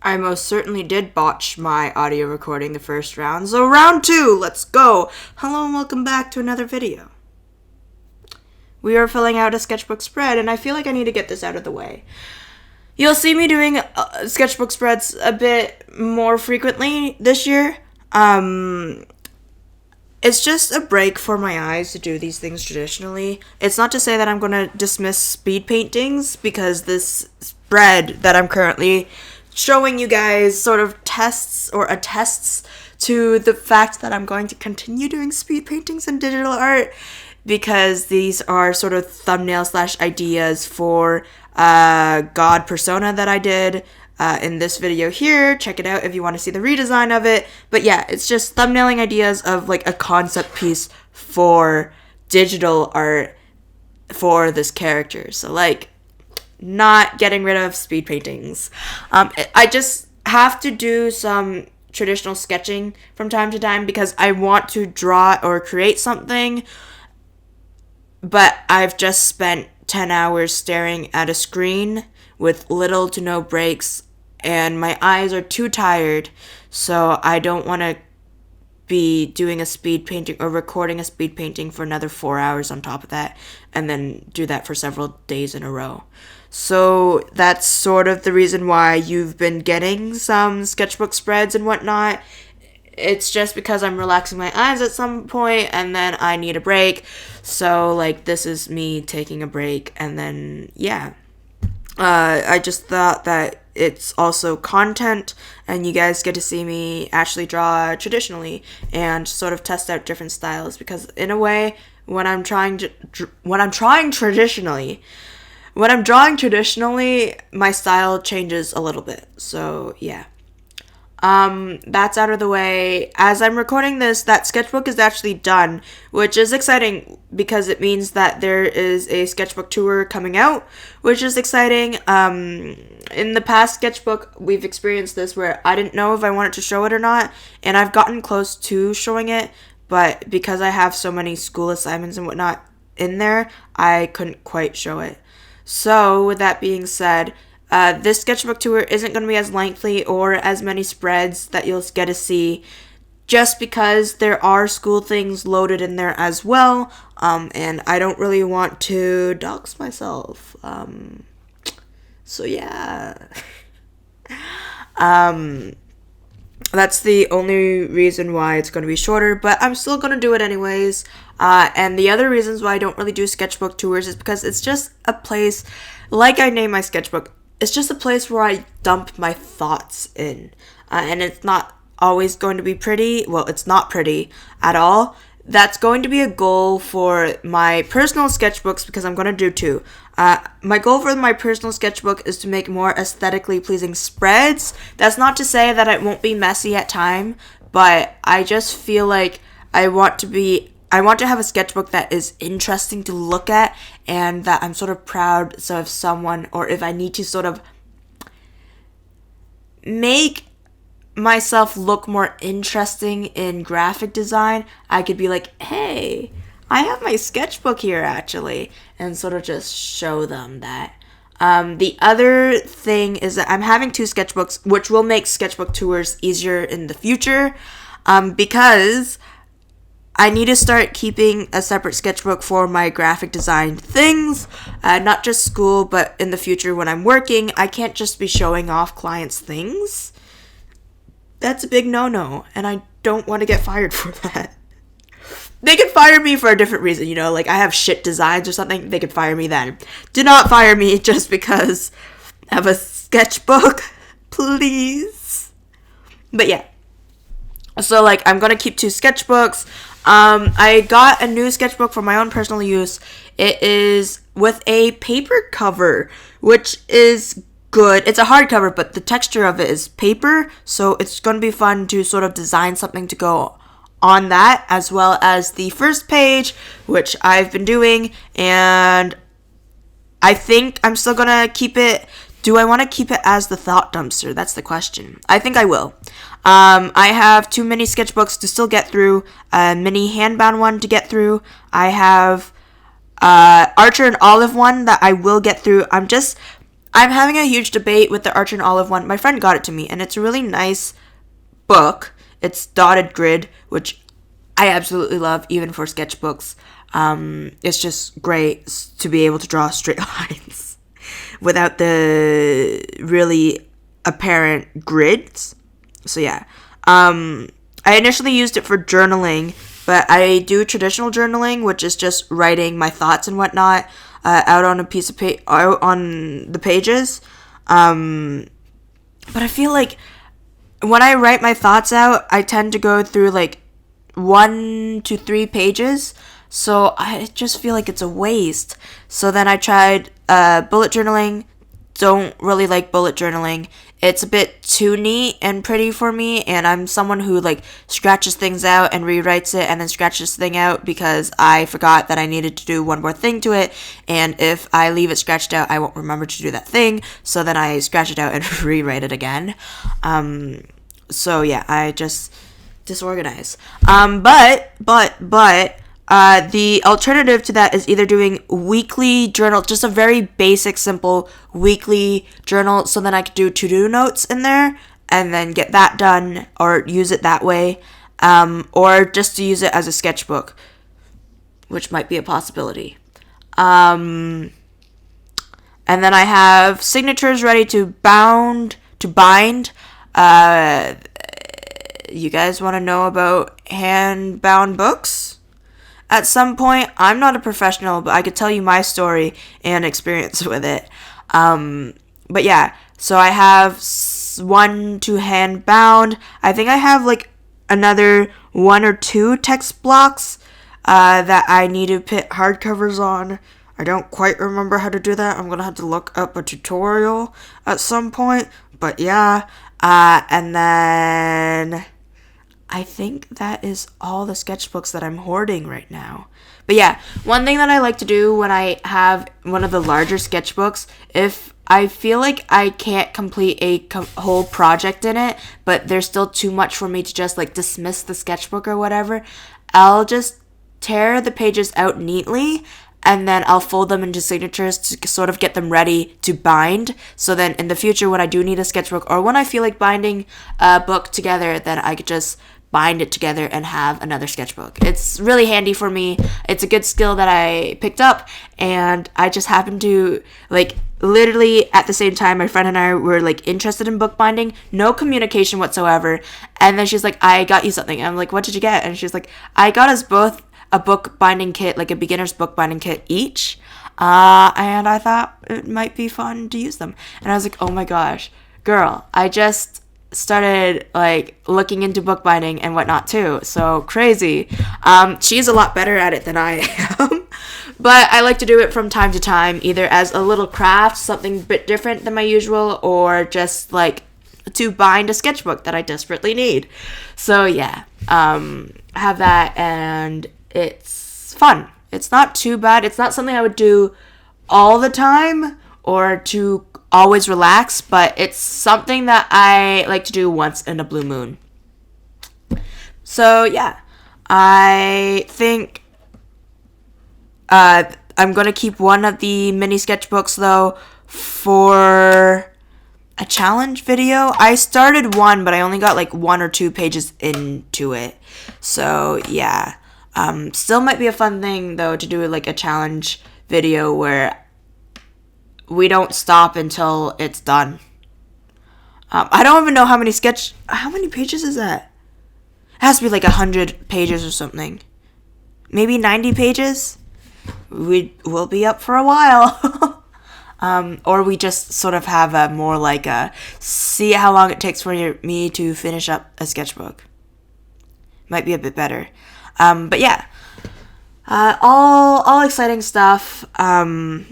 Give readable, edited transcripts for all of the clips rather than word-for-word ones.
I most certainly did botch my audio recording the first round, so round 2, let's go! Hello and welcome back to another video. We are filling out a sketchbook spread, and I feel like I need to get this out of the way. You'll see me doing sketchbook spreads a bit more frequently this year. It's just a break for my eyes to do these things traditionally. It's not to say that I'm going to dismiss speed paintings, because this spread that I'm currently showing you guys sort of attests to the fact that I'm going to continue doing speed paintings and digital art, because these are sort of thumbnail / ideas for God persona that I did in this video here. Check it out if you want to see the redesign of it. But yeah, it's just thumbnailing ideas of like a concept piece for digital art for this character. So like, not getting rid of speed paintings. I just have to do some traditional sketching from time to time because I want to draw or create something, but I've just spent 10 hours staring at a screen with little to no breaks, and my eyes are too tired, so I don't want to be doing a speed painting or recording a speed painting for another 4 hours on top of that, and then do that for several days in a row. So that's sort of the reason why you've been getting some sketchbook spreads and whatnot. It's just because I'm relaxing my eyes at some point, and then I need a break. So, like, this is me taking a break, and then, yeah. I just thought that it's also content, and you guys get to see me actually draw traditionally and sort of test out different styles, because in a way, when I'm drawing traditionally, my style changes a little bit. So, yeah. That's out of the way. As I'm recording this, that sketchbook is actually done, which is exciting because it means that there is a sketchbook tour coming out, which is exciting. In the past sketchbook, we've experienced this where I didn't know if I wanted to show it or not, and I've gotten close to showing it, but because I have so many school assignments and whatnot in there, I couldn't quite show it. So, with that being said, this sketchbook tour isn't going to be as lengthy or as many spreads that you'll get to see, just because there are school things loaded in there as well, and I don't really want to dox myself. So yeah. That's the only reason why it's going to be shorter, but I'm still going to do it anyways. And the other reasons why I don't really do sketchbook tours is because it's just a place, like I named my sketchbook, it's just a place where I dump my thoughts in. And it's not always going to be pretty. Well, it's not pretty at all. That's going to be a goal for my personal sketchbooks, because I'm going to do 2. My goal for my personal sketchbook is to make more aesthetically pleasing spreads. That's not to say that it won't be messy at time, but I just feel like I want to have a sketchbook that is interesting to look at and that I'm sort of proud. So if someone, or if I need to sort of make myself look more interesting in graphic design, I could be like, hey, I have my sketchbook here actually, and sort of just show them that. The other thing is that I'm having 2 sketchbooks, which will make sketchbook tours easier in the future, because I need to start keeping a separate sketchbook for my graphic design things, not just school, but in the future when I'm working. I can't just be showing off clients' things. That's a big no-no, and I don't want to get fired for that. They could fire me for a different reason, you know, like I have shit designs or something, they could fire me then. Do not fire me just because I have a sketchbook, please. But yeah. So, like, I'm going to keep 2 sketchbooks. I got a new sketchbook for my own personal use. It is with a paper cover, which is good. It's a hardcover, but the texture of it is paper, so it's going to be fun to sort of design something to go on that, as well as the first page, which I've been doing, and I think I'm still going to keep it. Do I want to keep it as the thought dumpster? That's the question. I think I will. I have 2 mini sketchbooks to still get through, a mini handbound one to get through. I have Archer and Olive one that I will get through. I'm having a huge debate with the Archer and Olive one. My friend got it to me, and it's a really nice book. It's dotted grid, which I absolutely love, even for sketchbooks. It's just great to be able to draw straight lines without the really apparent grids. So yeah. I initially used it for journaling, but I do traditional journaling, which is just writing my thoughts and whatnot out on a piece of out on the pages. But I feel like when I write my thoughts out, I tend to go through like 1 to 3 pages, so I just feel like it's a waste. So then I tried bullet journaling. Don't really like bullet journaling. It's a bit too neat and pretty for me, and I'm someone who like scratches things out and rewrites it and then scratches the thing out because I forgot that I needed to do one more thing to it, and if I leave it scratched out, I won't remember to do that thing, so then I scratch it out and rewrite it again. So yeah, I just disorganize. The alternative to that is either doing weekly journal, just a very basic, simple weekly journal, so then I could do to-do notes in there and then get that done or use it that way, or just to use it as a sketchbook, which might be a possibility. And then I have signatures ready to bind. You guys want to know about hand-bound books? At some point, I'm not a professional, but I could tell you my story and experience with it. But yeah, so I have 1 to hand bound. I think I have like another 1 or 2 text blocks that I need to put hardcovers on. I don't quite remember how to do that. I'm going to have to look up a tutorial at some point. But yeah, and then I think that is all the sketchbooks that I'm hoarding right now. But yeah, one thing that I like to do when I have one of the larger sketchbooks, if I feel like I can't complete a whole project in it, but there's still too much for me to just like dismiss the sketchbook or whatever, I'll just tear the pages out neatly and then I'll fold them into signatures to sort of get them ready to bind. So then in the future when I do need a sketchbook or when I feel like binding a book together, then I could just bind it together and have another sketchbook. It's really handy for me. It's a good skill that I picked up, and I just happened to, like, literally at the same time my friend and I were like interested in bookbinding, no communication whatsoever, and then she's like, I got you something. And I'm like, what did you get? And she's like, I got us both a bookbinding kit, like a beginner's bookbinding kit each, and I thought it might be fun to use them. And I was like, oh my gosh, girl, I just started like looking into bookbinding and whatnot too, so crazy. She's a lot better at it than I am, but I like to do it from time to time, either as a little craft, something a bit different than my usual, or just like to bind a sketchbook that I desperately need. So yeah, have that, and it's fun. It's not too bad. It's not something I would do all the time or to always relax, but it's something that I like to do once in a blue moon. So yeah, I think I'm gonna keep one of the mini sketchbooks though for a challenge video. I started one, but I only got like 1 or 2 pages into it. So yeah, still might be a fun thing though to do like a challenge video where we don't stop until it's done. I don't even know how many pages is that? It has to be like 100 pages or something. Maybe 90 pages? We'll be up for a while. Or we just sort of have a more like a see how long it takes for me to finish up a sketchbook. Might be a bit better. But yeah, all exciting stuff. I'm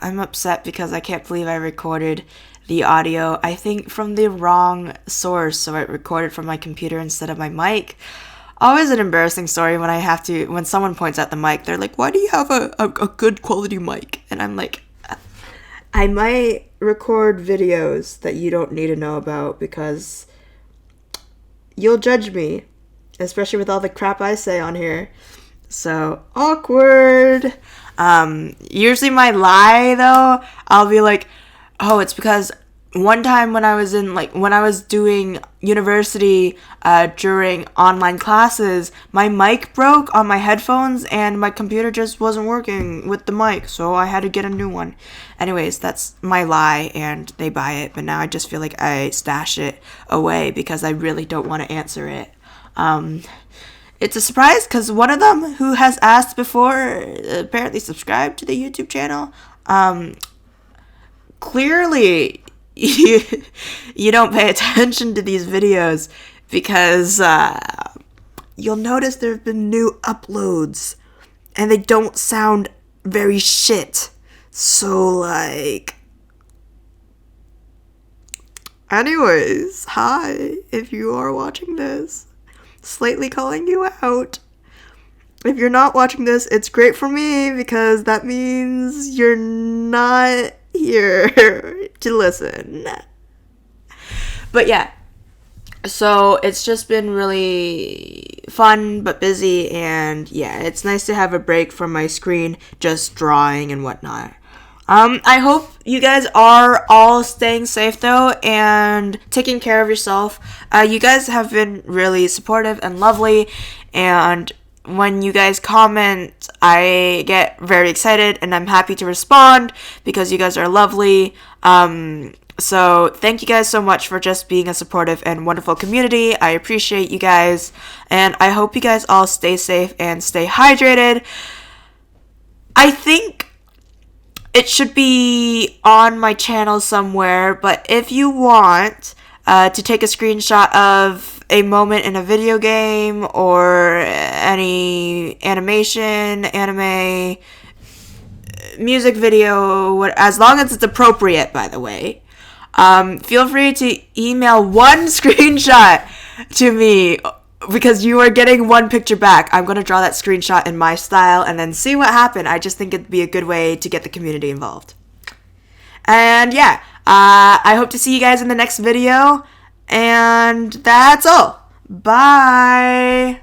upset because I can't believe I recorded the audio, I think, from the wrong source, so I recorded from my computer instead of my mic. Always an embarrassing story when someone points out the mic, they're like, why do you have a good quality mic? And I'm like, I might record videos that you don't need to know about because you'll judge me, especially with all the crap I say on here. So, awkward. Usually my lie, though, I'll be like, oh, it's because one time when I was doing university during online classes, my mic broke on my headphones and my computer just wasn't working with the mic, so I had to get a new one. Anyways, that's my lie, and they buy it, but now I just feel like I stash it away because I really don't want to answer it. It's a surprise because one of them who has asked before apparently subscribed to the YouTube channel. Clearly you don't pay attention to these videos because you'll notice there have been new uploads and they don't sound very shit. So, like, anyways, hi, if you are watching this, slightly calling you out. If you're not watching this, it's great for me because that means you're not here to listen. But yeah, so it's just been really fun but busy, and yeah, it's nice to have a break from my screen just drawing and whatnot. I hope you guys are all staying safe though and taking care of yourself. You guys have been really supportive and lovely, and when you guys comment, I get very excited and I'm happy to respond because you guys are lovely. So thank you guys so much for just being a supportive and wonderful community. I appreciate you guys, and I hope you guys all stay safe and stay hydrated. I think it should be on my channel somewhere, but if you want to take a screenshot of a moment in a video game or any animation, anime, music video, as long as it's appropriate, by the way, feel free to email one screenshot to me because you are getting one picture back. I'm going to draw that screenshot in my style and then see what happened. I just think it'd be a good way to get the community involved. And yeah, I hope to see you guys in the next video. And that's all. Bye.